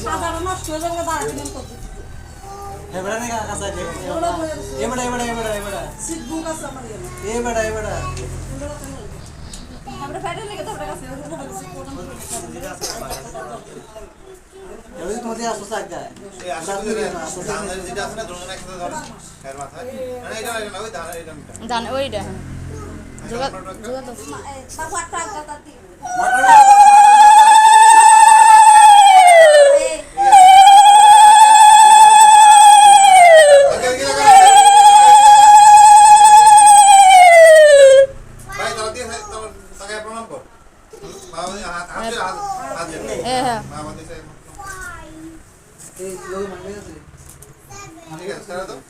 সাধারণ নষ্ট হয়ে যাবে দাঁড়াতে এবারে না কাছে আছে এবারে সিট বুক আছে আমার এবারে আমরা ফেটে লেগে তো কাছে এবারে তোমাদের আসো সাগা এই আসলে সামনে যেটা আছে না দুজন একসাথে ধরে এর মাথায় না এটা না ওই দাঁড়া এটা জান ওইটা যোগা তো বাবু আটটা তাতি এই লোক মানে আছে ঠিক আছে